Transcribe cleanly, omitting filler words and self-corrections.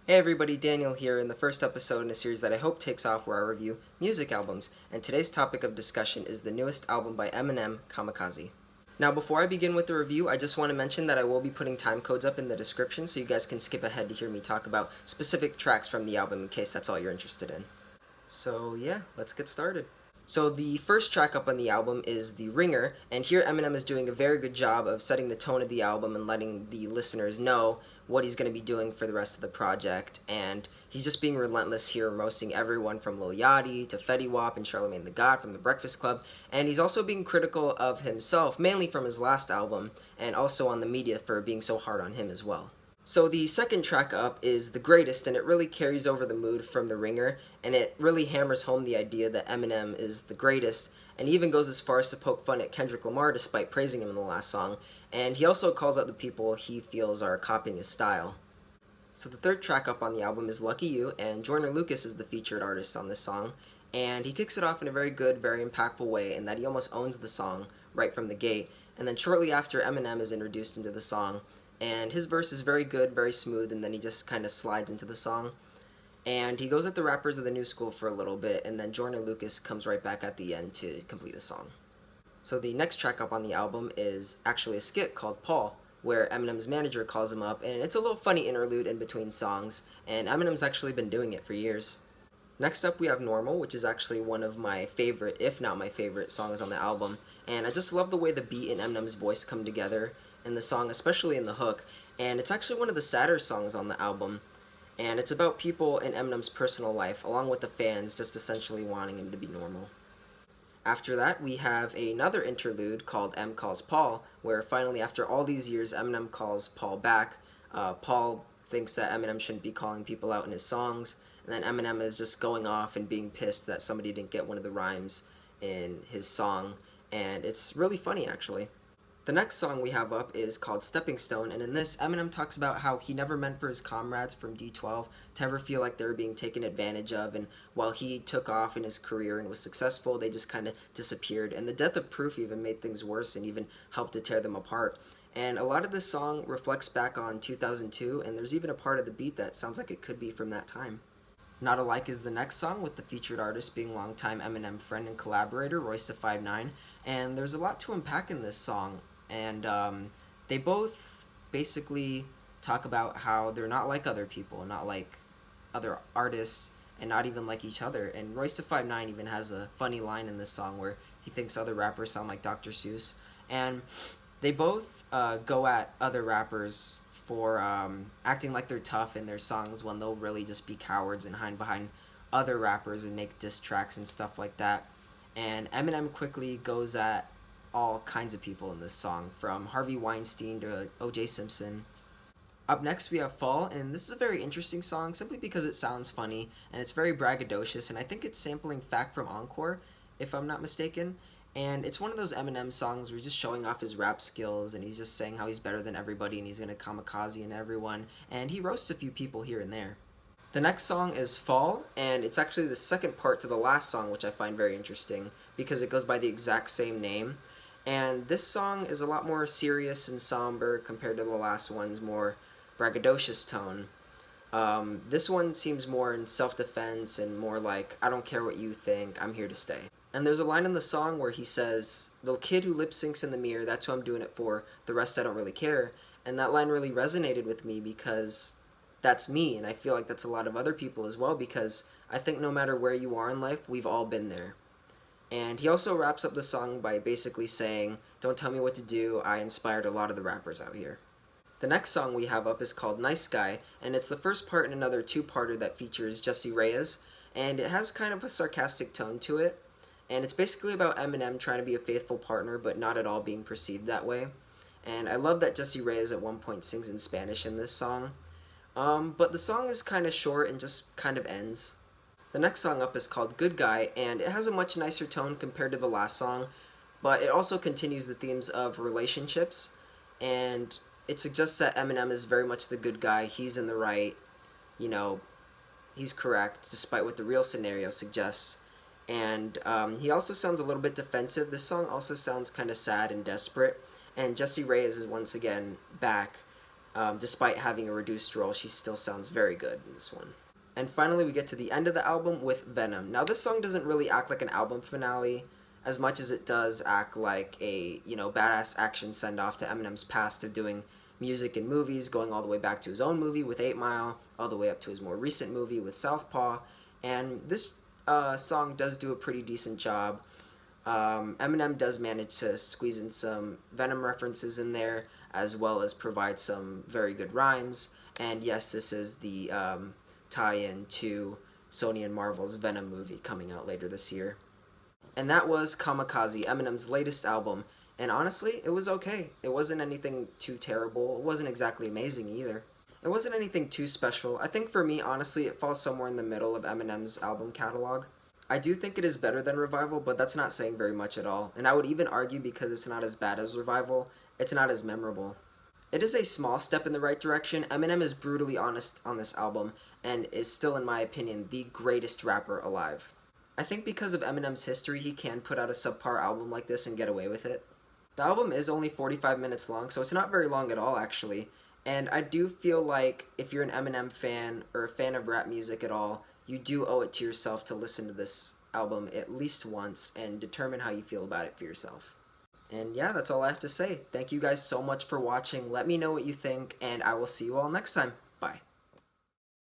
Hey everybody, Daniel here in the first episode in a series that I hope takes off where I review music albums, and today's topic of discussion is the newest album by Eminem, Kamikaze. Now before I begin with the review, I just want to mention that I will be putting time codes up in the description so you guys can skip ahead to hear me talk about specific tracks from the album in case that's all you're interested in. So yeah, let's get started. So the first track up on the album is The Ringer, and here Eminem is doing a very good job of setting the tone of the album and letting the listeners know what he's going to be doing for the rest of the project, and he's just being relentless here, roasting everyone from Lil Yachty to Fetty Wap and Charlamagne the God from The Breakfast Club, and he's also being critical of himself, mainly from his last album, and also on the media for being so hard on him as well. So the second track up is The Greatest, and it really carries over the mood from The Ringer, and it really hammers home the idea that Eminem is the greatest, and he even goes as far as to poke fun at Kendrick Lamar despite praising him in the last song, and he also calls out the people he feels are copying his style. So the third track up on the album is Lucky You, and Joyner Lucas is the featured artist on this song, and he kicks it off in a very good, very impactful way in that he almost owns the song right from the gate, and then shortly after Eminem is introduced into the song, and his verse is very good, very smooth, and then he just kind of slides into the song. And he goes at the rappers of the new school for a little bit, and then Joyner Lucas comes right back at the end to complete the song. So the next track up on the album is actually a skit called Paul, where Eminem's manager calls him up, and it's a little funny interlude in between songs, and Eminem's actually been doing it for years. Next up we have Normal, which is actually one of my favorite, if not my favorite, songs on the album, and I just love the way the beat and Eminem's voice come together in the song, especially in the hook, and it's actually one of the sadder songs on the album, and it's about people in Eminem's personal life, along with the fans just essentially wanting him to be normal. After that, we have another interlude called M Calls Paul, where finally, after all these years, Eminem calls Paul back. Paul thinks that Eminem shouldn't be calling people out in his songs, and then Eminem is just going off and being pissed that somebody didn't get one of the rhymes in his song, and it's really funny actually. The next song we have up is called Stepping Stone, and in this, Eminem talks about how he never meant for his comrades from D12 to ever feel like they were being taken advantage of, and while he took off in his career and was successful, they just kind of disappeared, and the death of Proof even made things worse and even helped to tear them apart. And a lot of this song reflects back on 2002, and there's even a part of the beat that sounds like it could be from that time. Not Alike is the next song, with the featured artist being longtime Eminem friend and collaborator Royce the 5'9", and there's a lot to unpack in this song. And they both basically talk about how they're not like other people, not like other artists, and not even like each other. And Royce the 5'9" even has a funny line in this song where he thinks other rappers sound like Dr. Seuss. And they both go at other rappers for acting like they're tough in their songs when they'll really just be cowards and hide behind other rappers and make diss tracks and stuff like that. And Eminem quickly goes at all kinds of people in this song, from Harvey Weinstein to O.J. Simpson. Up next we have Fall, and this is a very interesting song simply because it sounds funny, and it's very braggadocious, and I think it's sampling Fact from Encore, if I'm not mistaken. And it's one of those Eminem songs where he's just showing off his rap skills, and he's just saying how he's better than everybody, and he's gonna kamikaze in everyone, and he roasts a few people here and there. The next song is Fall, and it's actually the second part to the last song, which I find very interesting, because it goes by the exact same name. And this song is a lot more serious and somber compared to the last one's more braggadocious tone. This one seems more in self-defense and more like, I don't care what you think, I'm here to stay. And there's a line in the song where he says, the kid who lip syncs in the mirror, that's who I'm doing it for, the rest I don't really care. And that line really resonated with me because that's me, and I feel like that's a lot of other people as well, because I think no matter where you are in life, we've all been there. And he also wraps up the song by basically saying, don't tell me what to do, I inspired a lot of the rappers out here. The next song we have up is called Nice Guy, and it's the first part in another two-parter that features Jessie Reyez, and it has kind of a sarcastic tone to it, and it's basically about Eminem trying to be a faithful partner but not at all being perceived that way. And I love that Jessie Reyez at one point sings in Spanish in this song, but the song is kind of short and just kind of ends. The next song up is called Good Guy, and it has a much nicer tone compared to the last song, but it also continues the themes of relationships, and it suggests that Eminem is very much the good guy, he's in the right, you know, he's correct, despite what the real scenario suggests. And he also sounds a little bit defensive. This song also sounds kind of sad and desperate, and Jessie Reyez is once again back Despite having a reduced role, she still sounds very good in this one. And finally, we get to the end of the album with Venom. Now, this song doesn't really act like an album finale as much as it does act like a, badass action send-off to Eminem's past of doing music and movies, going all the way back to his own movie with 8 Mile, all the way up to his more recent movie with Southpaw. And this song does do a pretty decent job. Eminem does manage to squeeze in some Venom references in there, as well as provide some very good rhymes. And yes, this is the tie-in to Sony and Marvel's Venom movie coming out later this year. And that was Kamikaze, Eminem's latest album. And honestly, it was okay. It wasn't anything too terrible. It wasn't exactly amazing either. It wasn't anything too special. I think for me, honestly, it falls somewhere in the middle of Eminem's album catalog. I do think it is better than Revival, but that's not saying very much at all. And I would even argue because it's not as bad as Revival, it's not as memorable. It is a small step in the right direction. Eminem is brutally honest on this album, and is still, in my opinion, the greatest rapper alive. I think because of Eminem's history, he can put out a subpar album like this and get away with it. The album is only 45 minutes long, so it's not very long at all, actually. And I do feel like if you're an Eminem fan, or a fan of rap music at all, you do owe it to yourself to listen to this album at least once and determine how you feel about it for yourself. And yeah, that's all I have to say. Thank you guys so much for watching. Let me know what you think, and I will see you all next time. Bye.